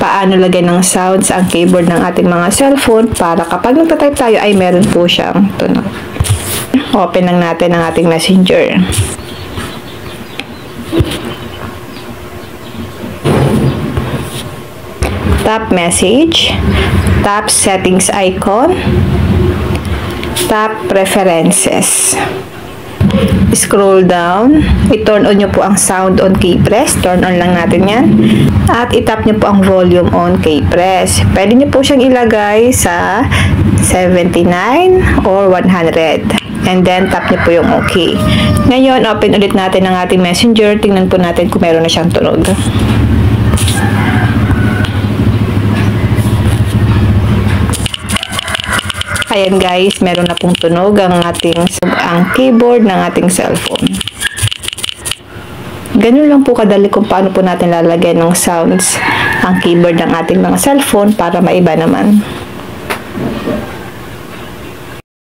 paano lagay ng sounds ang keyboard ng ating mga cellphone para kapag nagtatype tayo ay meron po siyang tunog. Open lang natin ang ating messenger. Tap message, tap settings icon, tap preferences. Scroll down, i-turn on nyo po ang sound on key press, turn on lang natin yan, at itap nyo po ang volume on key press. Pwede nyo po siyang ilagay sa 79 or 100, and then tap nyo po yung OK. Ngayon, open ulit natin ang ating messenger, tingnan po natin kung meron na siyang tunog. Ayan guys, meron na pong tunog ang keyboard ng ating cellphone. Ganun lang po kadali kung paano po natin lalagyan ng sounds ang keyboard ng ating mga cellphone para maiba naman.